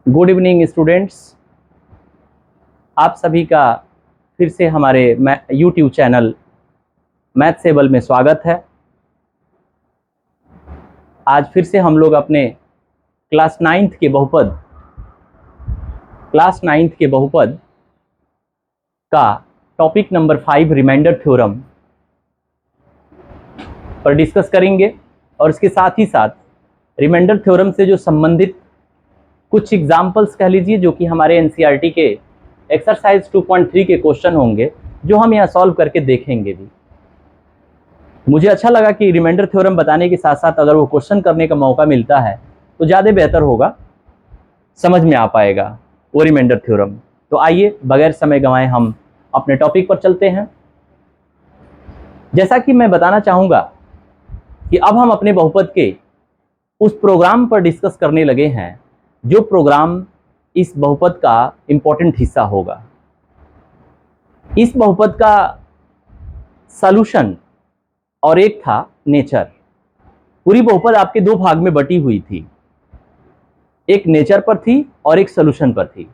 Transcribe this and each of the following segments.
Good evening students. आप सभी का फिर से हमारे यूट्यूब चैनल मैथसेबल में स्वागत है। आज फिर से हम लोग अपने क्लास नाइन्थ के बहुपद का टॉपिक नंबर 5 रिमाइंडर थ्योरम पर डिस्कस करेंगे और इसके साथ ही साथ रिमाइंडर थ्योरम से जो संबंधित कुछ एग्जाम्पल्स कह लीजिए जो कि हमारे एनसीईआरटी के एक्सरसाइज 2.3 के क्वेश्चन होंगे जो हम यहाँ सॉल्व करके देखेंगे भी। मुझे अच्छा लगा कि रिमाइंडर थ्योरम बताने के साथ साथ अगर वो क्वेश्चन करने का मौका मिलता है तो ज़्यादा बेहतर होगा, समझ में आ पाएगा वो रिमाइंडर थ्योरम। तो आइए बगैर समय गंवाए हम अपने टॉपिक पर चलते हैं। जैसा कि मैं बताना चाहूँगा कि अब हम अपने बहुपद के उस प्रोग्राम पर डिस्कस करने लगे हैं जो प्रोग्राम इस बहुपद का इम्पोर्टेंट हिस्सा होगा। इस बहुपद का सॉल्यूशन और एक था नेचर। पूरी बहुपद आपके दो भाग में बटी हुई थी, एक नेचर पर थी और एक सॉल्यूशन पर थी।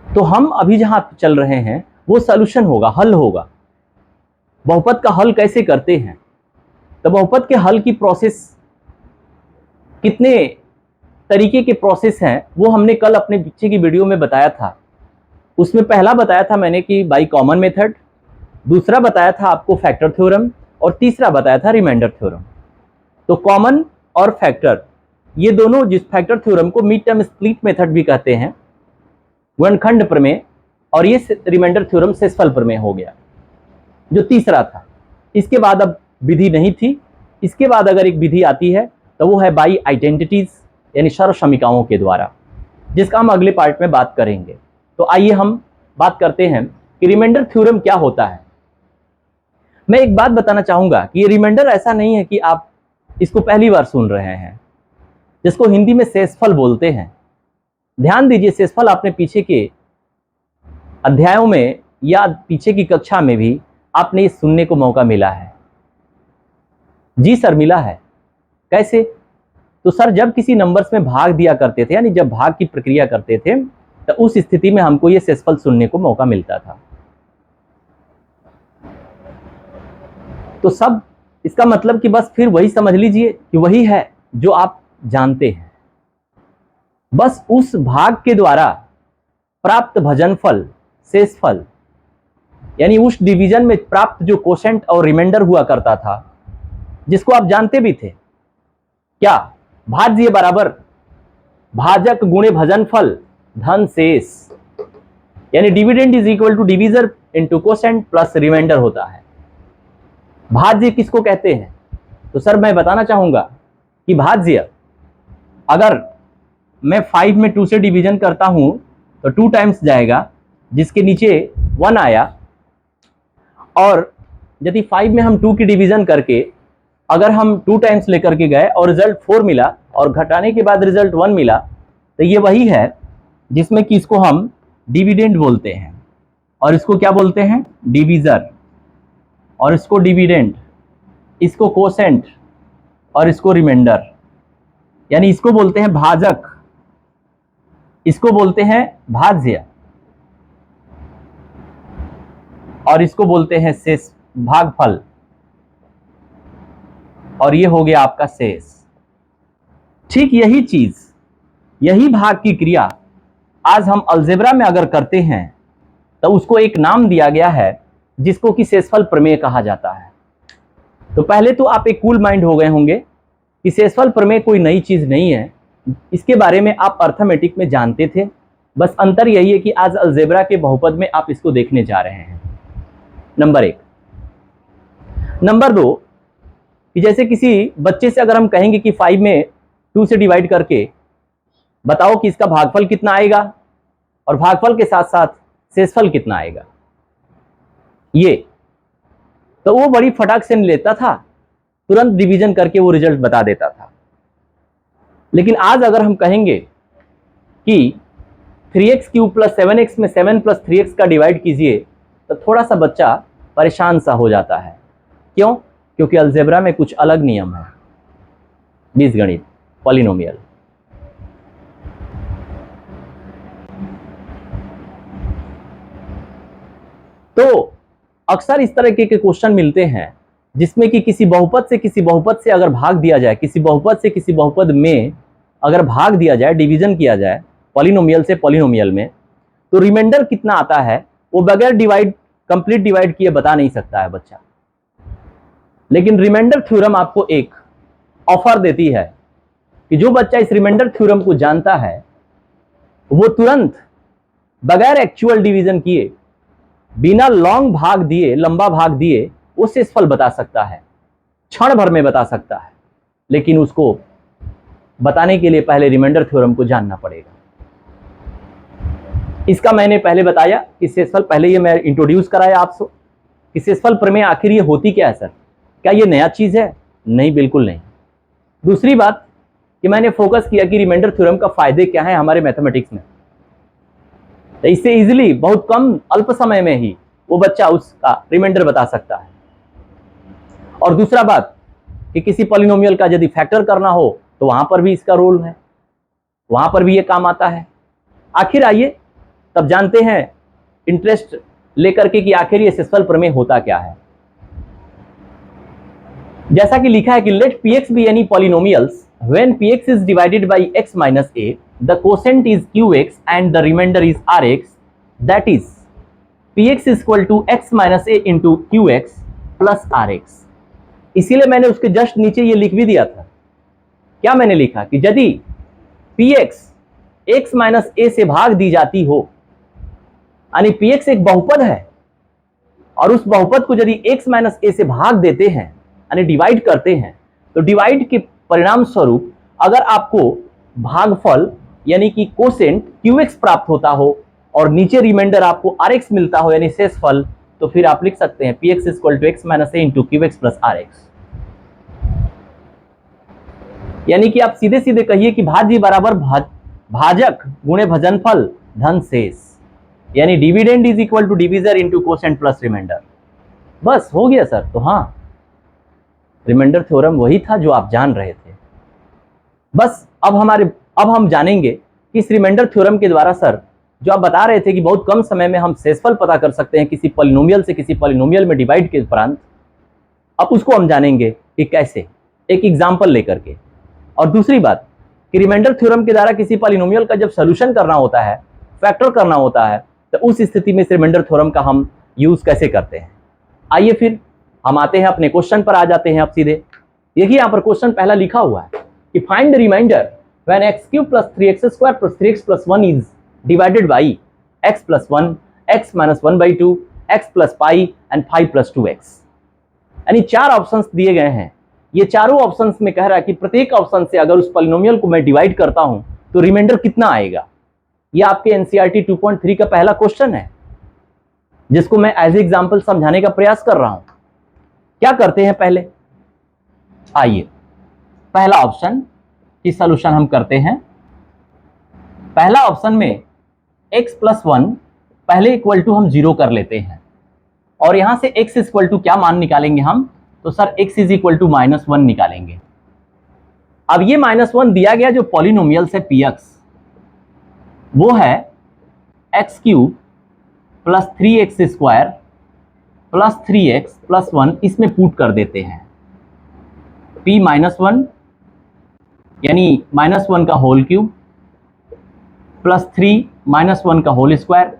तो हम अभी जहां चल रहे हैं वो सॉल्यूशन होगा, हल होगा। बहुपद का हल कैसे करते हैं, तो बहुपद के हल की प्रोसेस, कितने तरीके के प्रोसेस हैं वो हमने कल अपने पीछे की वीडियो में बताया था। उसमें पहला बताया था मैंने कि बाय कॉमन मेथड, दूसरा बताया था आपको फैक्टर थ्योरम और तीसरा बताया था रिमाइंडर थ्योरम। तो कॉमन और फैक्टर, ये दोनों, जिस फैक्टर थ्योरम को मिड टर्म स्प्लिट मेथड भी कहते हैं, वर्णखंड प्रमेय, और ये रिमाइंडर थ्योरम शेषफल प्रमेय हो गया जो तीसरा था। इसके बाद अब विधि नहीं थी। इसके बाद अगर एक विधि आती है तो वो है बाई आइडेंटिटीज यानी सर्वसमीकाओं के द्वारा, जिसका हम अगले पार्ट में बात करेंगे। तो आइए हम बात करते हैं कि रिमाइंडर थ्योरम क्या होता है। मैं एक बात बताना चाहूंगा कि ये रिमाइंडर ऐसा नहीं है कि आप इसको पहली बार सुन रहे हैं, जिसको हिंदी में शेषफल बोलते हैं। ध्यान दीजिए, शेषफल आपने पीछे के अध्यायों में या पीछे की कक्षा में भी आपने ये सुनने को मौका मिला है। जी सर, मिला है। कैसे? तो सर जब किसी नंबर्स में भाग दिया करते थे, यानी जब भाग की प्रक्रिया करते थे, तो उस स्थिति में हमको ये शेषफल सुनने को मौका मिलता था। तो सब इसका मतलब कि बस फिर वही समझ लीजिए कि वही है जो आप जानते हैं। बस उस भाग के द्वारा प्राप्त भजनफल, शेषफल, यानी उस डिवीजन में प्राप्त जो कोशेंट और रिमाइंडर हुआ करता था, जिसको आप जानते भी थे, क्या? भाज्य बराबर भाजक गुणे भजनफल धन शेष, यानी dividend is equal to divisor into quotient plus remainder होता है। भाज्य किसको कहते हैं? तो सर मैं बताना चाहूंगा कि भाज्य, अगर मैं 5 में 2 से डिवीजन करता हूं तो 2 टाइम्स जाएगा, जिसके नीचे 1 आया, और यदि 5 में हम 2 की डिवीजन करके अगर हम 2 टाइम्स लेकर के गए और रिजल्ट 4 मिला और घटाने के बाद रिजल्ट 1 मिला, तो ये वही है जिसमें कि इसको हम डिविडेंड बोलते हैं और इसको क्या बोलते हैं? डिवीजर, और इसको डिविडेंड, इसको कोसेंट और इसको रिमाइंडर। यानी इसको बोलते हैं भाजक, इसको बोलते हैं भाज्य, और इसको बोलते हैं शेष, भागफल, और ये हो गया आपका शेष। ठीक यही चीज, यही भाग की क्रिया आज हम अलजेब्रा में अगर करते हैं तो उसको एक नाम दिया गया है जिसको कि शेषफल प्रमेय कहा जाता है। तो पहले तो आप एक कूल माइंड हो गए होंगे कि शेषफल प्रमेय कोई नई चीज नहीं है, इसके बारे में आप अर्थमेटिक में जानते थे। बस अंतर यही है कि आज अलजेब्रा के बहुपद में आप इसको देखने जा रहे हैं। नंबर 1। नंबर 2, कि जैसे किसी बच्चे से अगर हम कहेंगे कि 5 में 2 से डिवाइड करके बताओ कि इसका भागफल कितना आएगा और भागफल के साथ साथ शेषफल कितना आएगा, ये तो वो बड़ी फटाक से नहीं लेता था, तुरंत डिवीजन करके वो रिजल्ट बता देता था। लेकिन आज अगर हम कहेंगे कि 3x³ + 7x में 7 + 3x का डिवाइड कीजिए, तो थोड़ा सा बच्चा परेशान सा हो जाता है। क्यों? क्योंकि अलजेब्रा में कुछ अलग नियम है, बीजगणित, पॉलिनोमियल। तो अक्सर इस तरह के क्वेश्चन मिलते हैं जिसमें कि किसी बहुपद से अगर भाग दिया जाए, किसी बहुपद से किसी बहुपद में अगर भाग दिया जाए, डिवीजन किया जाए पॉलिनोमियल से पॉलिनोमियल में, तो रिमाइंडर कितना आता है वो बगैर कंप्लीट डिवाइड किए बता नहीं सकता है बच्चा। लेकिन रिमाइंडर थ्योरम आपको एक ऑफर देती है कि जो बच्चा इस रिमाइंडर थ्योरम को जानता है वो तुरंत बगैर एक्चुअल डिवीजन किए, बिना लंबा भाग दिए वो शेषफल बता सकता है, क्षण भर में बता सकता है। लेकिन उसको बताने के लिए पहले रिमाइंडर थ्योरम को जानना पड़ेगा। इसका मैंने पहले बताया कि शेषफल, पहले ये मैं इंट्रोड्यूस कराया आपको कि शेषफल प्रमेय आखिर ये होती क्या है सर, क्या ये नया चीज है? नहीं, बिल्कुल नहीं। दूसरी बात कि मैंने फोकस किया कि रिमाइंडर थ्योरम का फायदे क्या है हमारे मैथमेटिक्स में, तो इससे इजीली बहुत कम अल्प समय में ही वो बच्चा उसका रिमाइंडर बता सकता है। और दूसरा बात कि किसी पॉलिनोमियल का यदि फैक्टर करना हो तो वहां पर भी इसका रोल है, वहां पर भी ये काम आता है। आखिर आइए तब जानते हैं इंटरेस्ट लेकर के कि आखिर ये शेषफल प्रमेय होता क्या है। जैसा कि लिखा है कि late px be any polynomials when px is divided by x minus a the quotient is qx and the remainder is rx, that is px is equal to x minus a into qx plus rx। इसीलिए मैंने उसके just नीचे ये लिख भी दिया था। क्या मैंने लिखा कि यदि px x माइनस a से भाग दी जाती हो, यानी px एक बहुपद है और उस बहुपद को यदि x माइनस a से भाग देते हैं यानी डिवाइड करते हैं, तो डिवाइड के परिणाम स्वरूप अगर आपको भागफल यानी कि कोसेंट qx प्राप्त होता हो और नीचे रिमाइंडर आपको rx मिलता हो यानी शेषफल, तो फिर आप लिख सकते हैं px equal to x minus a into qx plus rx। यानी कि आप सीधे सीधे कहिए कि भाज्य बराबर भाजक गुणे भजनफल धन शेष, यानी dividend is equal to divisor into quotient plus remainder. बस हो गया सर। तो हाँ, रिमाइंडर थ्योरम वही था जो आप जान रहे थे। बस अब हम जानेंगे कि इस रिमाइंडर थ्योरम के द्वारा सर जो आप बता रहे थे कि बहुत कम समय में हम शेषफल पता कर सकते हैं किसी पॉलिनोमियल से किसी पॉलिनोमियल में डिवाइड के उपरांत, अब उसको हम जानेंगे कि कैसे, एक एग्जाम्पल लेकर के। और दूसरी बात कि रिमाइंडर थ्योरम के द्वारा किसी पॉलिनोमियल का जब सोल्यूशन करना होता है, फैक्टर करना होता है, तो उस स्थिति में इस रिमाइंडर थ्योरम का हम यूज कैसे करते हैं। आइए फिर हम आते हैं अपने क्वेश्चन पर, आ जाते हैं अब सीधे। देखिए यहाँ पर क्वेश्चन पहला लिखा हुआ है कि find the remainder when x³ + 3x² + 3x + 1 is divided by x + 1, x - 1/2, x + π and 5 + 2x। यानी चार ऑप्शंस दिए गए हैं। ये चारों ऑप्शंस में कह रहा है कि प्रत्येक ऑप्शन से अगर उस पॉलिनोमियल को मैं डिवाइड करता हूं तो रिमाइंडर कितना आएगा। ये आपके एनसीईआरटी 2.3 का पहला क्वेश्चन है जिसको मैं एज एग्जाम्पल समझाने का प्रयास कर रहा हूं। क्या करते हैं पहले, आइए पहला ऑप्शन की सॉल्यूशन हम करते हैं। पहला ऑप्शन में x + 1 पहले इक्वल टू हम 0 कर लेते हैं और यहां से x इक्वल टू क्या मान निकालेंगे हम, तो sir x is equal to -1 निकालेंगे। अब ये -1 दिया गया जो पॉलिनोमियल से px, वो है x³ + 3x² + 3x + 1, इसमें पुट कर देते हैं p -1 यानी -1 का होल क्यूब + 3 -1 का होल स्क्वायर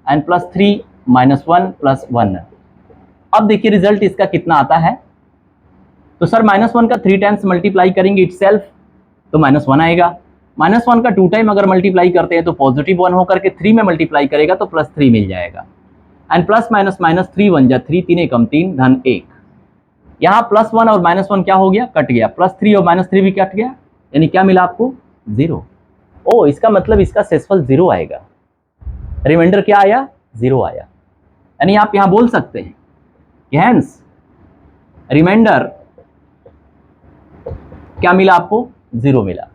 एंड +3 -1 + 1। अब देखिए रिजल्ट इसका कितना आता है, तो सर -1 का 3 टाइम्स मल्टीप्लाई करेंगे इटसेल्फ तो -1 आएगा। -1 का 2 टाइम अगर मल्टीप्लाई करते हैं तो +1 होकर के 3 में मल्टीप्लाई करेगा तो +3 मिल जाएगा। एंड प्लस माइनस माइनस 3 1 जा 3, 3 एकम 3 धन 1। यहाँ +1 और -1 क्या हो गया, कट गया। +3 और -3 भी कट गया, यानी क्या मिला आपको 0। ओ, इसका मतलब इसका शेषफल 0 आएगा। रिमाइंडर क्या आया, 0 आया। यानी आप यहाँ बोल सकते हैं कि हेंस रिमाइंडर क्या मिला आपको, 0 मिला।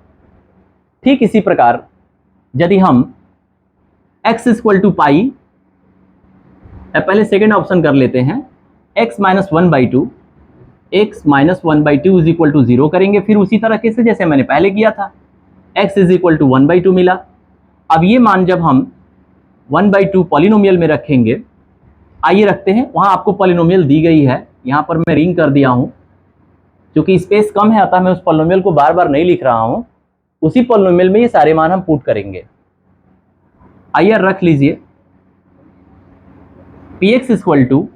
ठीक इसी प्रकार यदि हम x = π, पहले सेकेंड ऑप्शन कर लेते हैं, x - 1/2, x - 1/2 is equal to 0 करेंगे। फिर उसी तरह से जैसे मैंने पहले किया था, x इज इक्वल टू 1/2 मिला। अब ये मान जब हम 1/2 पॉलिनोमियल में रखेंगे आइए रखते हैं, वहां आपको पॉलिनोमियल दी गई है, यहां पर मैं रिंग कर दिया हूं, क्योंकि स्पेस कम है अतः मैं उस पॉलिनोमियल को बार बार नहीं लिख रहा हूं, उसी पॉलिनोमियल में ये सारे मान हम पुट करेंगे। आइए रख लीजिए, px equal to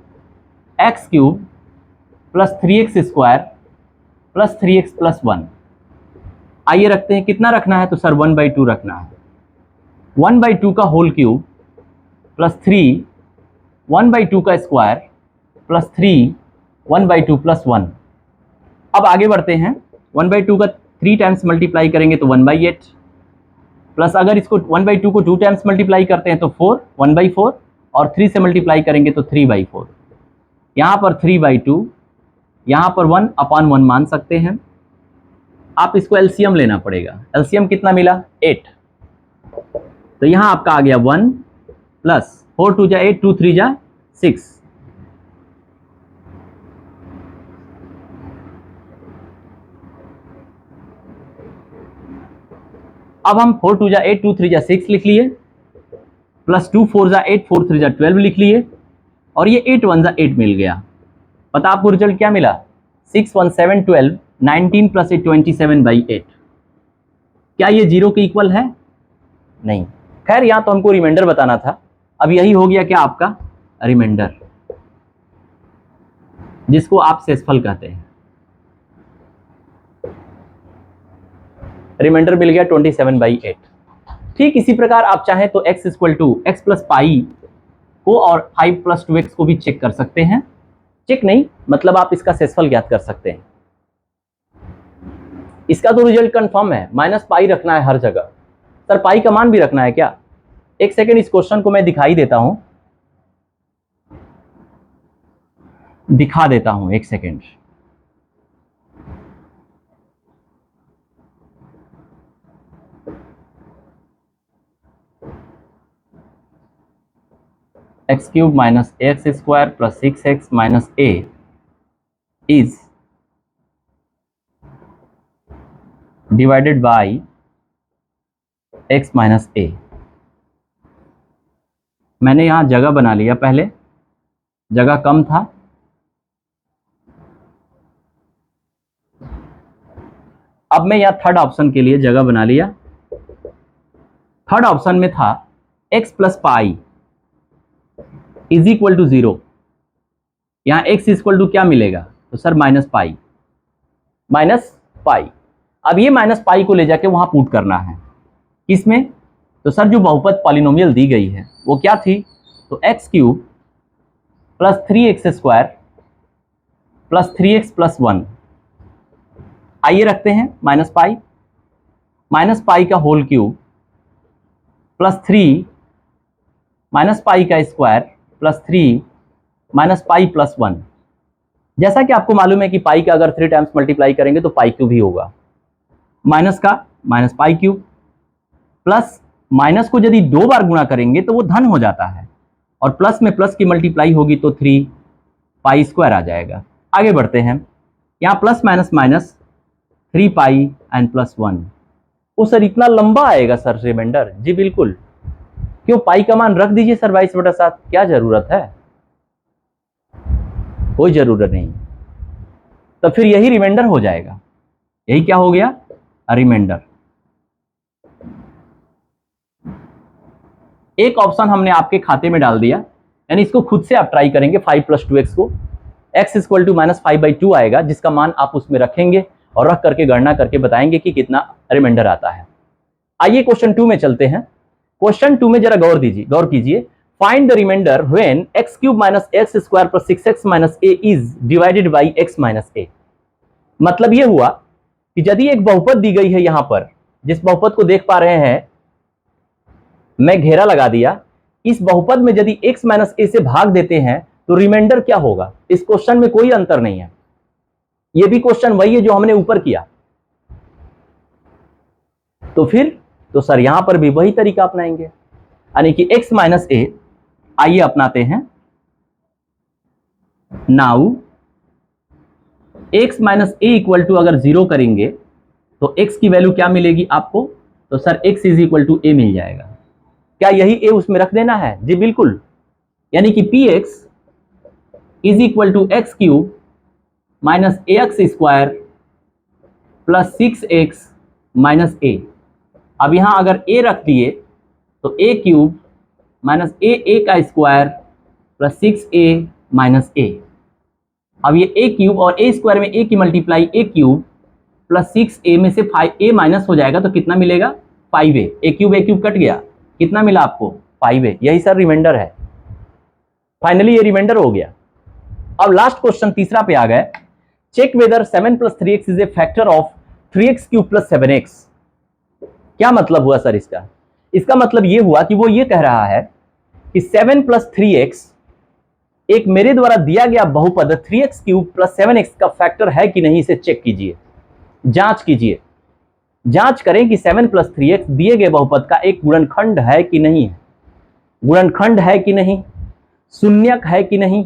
x cube plus 3x square plus 3x plus 1। आइए रखते हैं, कितना रखना है, तो सर 1/2 रखना है। 1/2 का होल क्यूब प्लस 3 1/2 का स्क्वायर प्लस 3 1/2 प्लस 1। अब आगे बढ़ते हैं, 1/2 का 3 टाइम्स मल्टीप्लाई करेंगे तो 1/8, प्लस अगर इसको 1/2 को 2 टाइम्स मल्टीप्लाई करते हैं तो 4 1/4, और 3 से मल्टीप्लाई करेंगे तो 3/4। यहाँ पर 3/2, यहाँ पर 1/1 मान सकते हैं। आप इसको एलसीएम लेना पड़ेगा, एलसीएम कितना मिला, 8। तो यहाँ आपका आ गया 1 प्लस 4 2 जा 8, 2 3 जा 6। अब हम 4 2 जा 8, 2 3 जा 6 लिख लिए, प्लस 2 4 जा 8, 4 3 जा 12 लिख लिए, और ये 8 1 जा 8 मिल गया। पता आपको रिजल्ट क्या मिला, 6 1 7 12, 19 प्लस 8 27/8। क्या ये 0 के इक्वल है, नहीं। खैर यहाँ तो हमको रिमाइंडर बताना था, अब यही हो गया क्या आपका रिमाइंडर, जिसको आप शेषफल कहते हैं। रिमाइंडर मिल गया 27/8। ठीक इसी प्रकार आप चाहें तो x equal to x plus pi को और 5 प्लस 2x को भी चेक कर सकते हैं। चेक नहीं, मतलब आप इसका शेषफल ज्ञात कर सकते हैं। इसका तो रिजल्ट कंफर्म है, -पाई रखना है हर जगह। सर पाई का मान भी रखना है क्या, एक सेकेंड, इस क्वेश्चन को मैं दिखा देता हूं, एक second. X cube minus x square plus 6x minus a is divided by x minus a। मैंने यहां जगह बना लिया, पहले जगह कम था, अब मैं यहां थर्ड ऑप्शन के लिए जगह बना लिया। थर्ड ऑप्शन में था x plus pi is equal to 0। यहां x इक्वल टू क्या मिलेगा, तो सर माइनस पाई। अब ये माइनस पाई को ले जाके वहां पुट करना है, किसमें, तो सर जो बहुपद पॉलिनोमियल दी गई है वो क्या थी, तो x cube plus 3x square plus 3x plus 1। आइए रखते हैं माइनस पाई का whole cube plus 3 minus pi का square plus 3 minus pi plus 1। जैसा कि आपको मालूम है कि पाई का अगर 3 टाइम्स मल्टीप्लाई करेंगे तो पाई क्यूब ही होगा, माइनस का minus pi cube, plus minus को यदि 2 बार गुणा करेंगे तो वो धन हो जाता है, और प्लस में प्लस की मल्टीप्लाई होगी तो 3 पाई स्क्वायर आ जाएगा। आगे बढ़ते हैं, यहाँ plus minus minus 3 pi and plus 1। वो सर इतना लंबा आएगा सर रिमाइंडर, जी बिल्कुल, क्यों, पाई का मान रख दीजिए सर 22/7, क्या जरूरत है, कोई जरूरत नहीं। तो फिर यही रिमाइंडर हो जाएगा, यही क्या हो गया, रिमाइंडर। एक ऑप्शन हमने आपके खाते में डाल दिया, यानी इसको खुद से आप ट्राई करेंगे 5 प्लस 2x को, x इक्वल टू -5/2 आएगा, जिसका मान आप उसमें रखेंगे और रख करके गणना करके बताएंगे कि कितना रिमाइंडर आता है। आइए क्वेश्चन 2 में चलते हैं। क्वेश्चन 2 में जरा गौर कीजिए, find the remainder when x cube minus x square plus 6x minus a is divided by x minus a। मतलब ये हुआ कि यदि एक बहुपद दी गई है, यहां पर जिस बहुपद को देख पा रहे हैं, मैं घेरा लगा दिया, इस बहुपद में यदि x माइनस a से भाग देते हैं तो रिमाइंडर क्या होगा। इस क्वेश्चन में कोई अंतर नहीं है, ये भी क्वेश्चन वही है जो हमने ऊपर किया। तो फिर तो सर यहां पर भी वही तरीका अपनाएंगे, यानी कि x माइनस a, आइए अपनाते हैं। Now x minus a equal to अगर 0 करेंगे तो x की वैल्यू क्या मिलेगी आपको, तो sir x is equal to a मिल जाएगा। क्या यही a उसमें रख देना है, जी बिल्कुल, यानी कि px is equal to x cube minus a x square plus 6x minus a. अब यहाँ अगर a रख दिए तो a क्यूब माइनस ए का square plus 6a minus a. अब ये a क्यूब और a स्क्वायर में a की multiply a cube plus 6a में से 5a माइनस हो जाएगा तो कितना मिलेगा 5a। a क्यूब कट गया, कितना मिला आपको 5a। यही सर रिमाइंडर है। फाइनली ये रिमाइंडर हो गया। अब लास्ट क्वेश्चन तीसरा पे आ गए। Check whether 7 plus 3x is a factor of 3x cube plus 7x। क्या मतलब हुआ सर इसका? इसका मतलब ये हुआ कि वो ये कह रहा है कि 7 प्लस 3x एक मेरे द्वारा दिया गया बहुपद 3x क्यूब प्लस 7x का फैक्टर है कि नहीं, इसे चेक कीजिए, जांच कीजिए। जांच करें कि 7 प्लस 3x दिए गए बहुपद का एक गुणनखंड है कि नहीं है, गुणनखंड है कि नहीं, शून्यक है कि नहीं,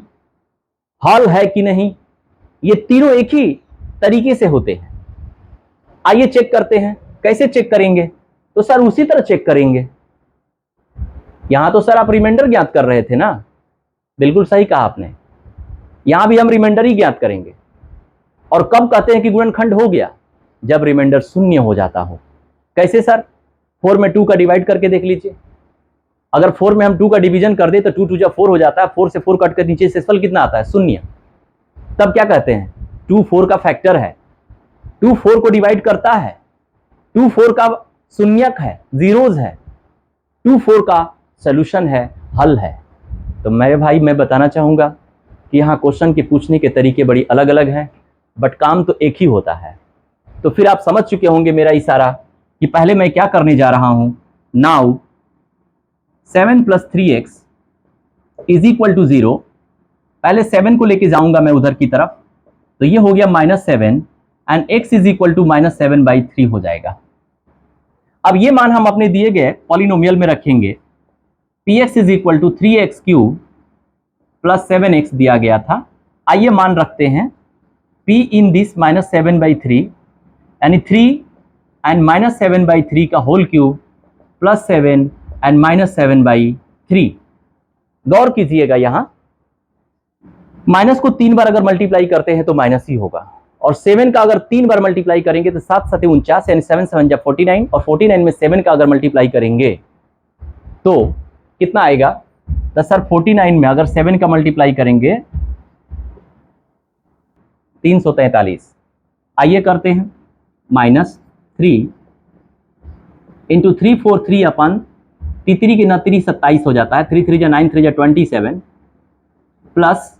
हल है कि नहीं। ये तीनों एक ही तरीके से होते हैं। आइए चेक करते हैं। कैसे चेक करेंगे? तो सर उसी तरह चेक करेंगे। यहां तो सर आप रिमाइंडर ज्ञात कर रहे थे ना, बिल्कुल सही कहा आपने। यहां भी हम रिमाइंडर ही ज्ञात करेंगे। और कब कहते हैं कि गुणनखंड हो गया? जब रिमाइंडर शून्य हो जाता हो। कैसे सर? 4 में 2 का डिवाइड करके देख लीजिए। अगर 4 में हम 2 का डिवीजन कर दे तो 2 2 4 हो जाता है। 4 से 4 कट कर नीचे शेषफल कितना आता है? शून्य। तब क्या कहते हैं? 2 4 का फैक्टर है, 2 4 को डिवाइड करता है, 2 4 का शून्यक है, जीरोज है, 2 4 का सॉल्यूशन है, हल है। तो मेरे भाई मैं बताना चाहूंगा कि यहाँ क्वेश्चन के पूछने के तरीके बड़ी अलग अलग हैं, बट काम तो एक ही होता है। तो फिर आप समझ चुके होंगे मेरा इशारा कि पहले मैं क्या करने जा रहा हूं। Now 7 plus 3x is equal to 0। पहले 7 को लेके जाऊंगा मैं उधर की तरफ, तो ये हो गया -7 and x is equal to -7/3 हो जाएगा। अब ये मान हम अपने दिए गए पॉलिनोमियल में रखेंगे। px is equal to 3x cube plus 7x दिया गया था। आइए मान रखते हैं p इन दिस -7/3 यानी 3 एंड -7/3 का होल क्यूब प्लस 7 एंड -7/3। गौर कीजिएगा, यहाँ माइनस को 3 बार अगर मल्टीप्लाई करते हैं तो माइनस ही होगा, और 7 का अगर 3 बार मल्टीप्लाई करेंगे तो 7 7 49 यानी 7 7 जब 49, और 49 में 7 का अगर मल्टीप्लाई करेंगे तो कितना आएगा? तो सर 49 में अगर 7 का मल्टीप्लाई करेंगे 343। आइए करते हैं। -3 इंटू 343 अपन 3 की 27 हो जाता है, 3 3 9 3 27 प्लस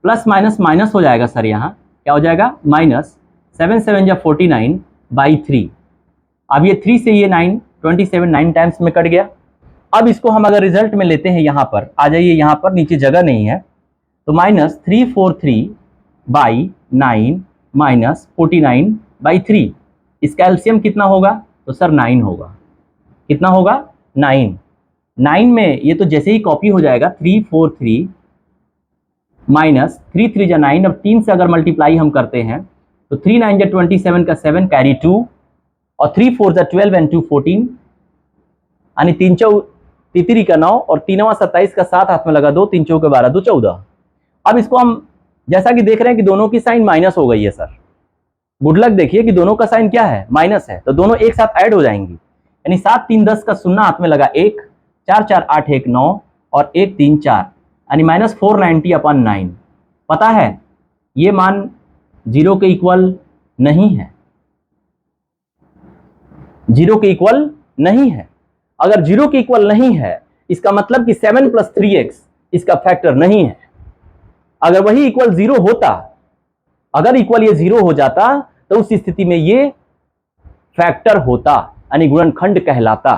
प्लस माइनस माइनस हो जाएगा सर। यहाँ क्या हो जाएगा? -7 7 49/3। अब ये 3 से ये 9 27 9 टाइम्स में कट गया। अब इसको हम अगर रिजल्ट में लेते हैं, यहाँ पर आ जाइए, यहाँ पर नीचे जगह नहीं है, तो -343/9 -49/3। इसका एलसीएम कितना होगा? तो सर 9 होगा। कितना होगा? 9। 9 में ये तो जैसे ही कॉपी हो जाएगा 343 माइनस 3 3 जा 9। अब 3 से अगर मल्टीप्लाई हम करते हैं तो 3 9 जा 27 का 7 कैरी 2, और 3 4 जा 12 एंड 2 14 यानी 3 चौ 3 का 9 और 3 27 का 7 हाथ में लगा 2 3 चौके 12 2 14। अब इसको हम जैसा कि देख रहे हैं कि दोनों की साइन माइनस हो गई है सर। गुड लक, देखिए कि दोनों का साइन क्या है? माइनस है, तो दोनों एक साथ ऐड हो जाएंगी। यानी 7 3 10 का 0 हाथ में लगा 1, 4 4 8 1 9 और 1 3 4 यानी -490/9। पता है ये मान 0 के इक्वल नहीं है, 0 के इक्वल नहीं है। अगर 0 के इक्वल नहीं है इसका मतलब कि 7 प्लस 3x इसका फैक्टर नहीं है। अगर वही इक्वल 0 होता, अगर इक्वल ये 0 हो जाता तो उस स्थिति में ये फैक्टर होता, यानी गुणनखंड कहलाता।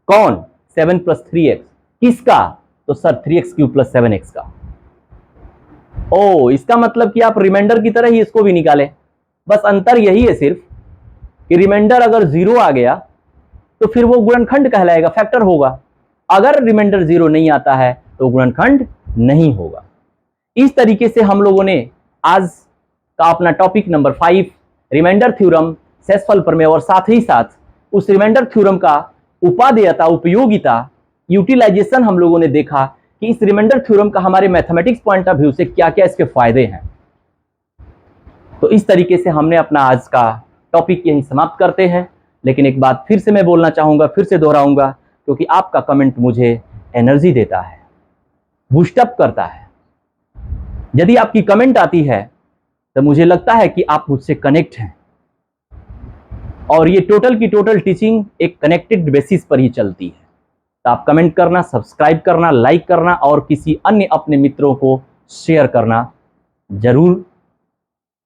कौन? 7 प्लस 3x। किसका? तो sir 3x cube plus 7x का। ओ, इसका मतलब कि आप रिमाइंडर की तरह ही इसको भी निकालें। बस अंतर यही है सिर्फ कि रिमाइंडर अगर 0 आ गया तो फिर वो गुणनखंड कहलाएगा, फैक्टर होगा। अगर रिमाइंडर 0 नहीं आता है तो गुणनखंड नहीं होगा। इस तरीके से हम लोगों ने आज का अपना टॉपिक नंबर 5 रिमाइंडर थ्योरम शेषफल प्रमेय और साथ ही साथ उस रिमाइंडर थ्योरम का उपादेयता, उपयोगिता, यूटिलाइजेशन हम लोगों ने देखा कि इस रिमाइंडर थ्योरम का हमारे मैथमेटिक्स पॉइंट ऑफ व्यू से क्या क्या इसके फायदे हैं। तो इस तरीके से हमने अपना आज का टॉपिक यहीं समाप्त करते हैं। लेकिन एक बात फिर से मैं बोलना चाहूँगा, फिर से दोहराऊंगा, क्योंकि आपका कमेंट मुझे एनर्जी देता है, बूस्टअप करता है। यदि आपकी कमेंट आती है तो मुझे लगता है कि आप मुझसे कनेक्ट हैं, और ये टोटल की टोटल टीचिंग एक कनेक्टेड बेसिस पर ही चलती है। तो आप कमेंट करना, सब्सक्राइब करना, लाइक करना और किसी अन्य अपने मित्रों को शेयर करना जरूर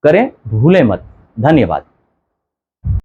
करें, भूलें मत। धन्यवाद।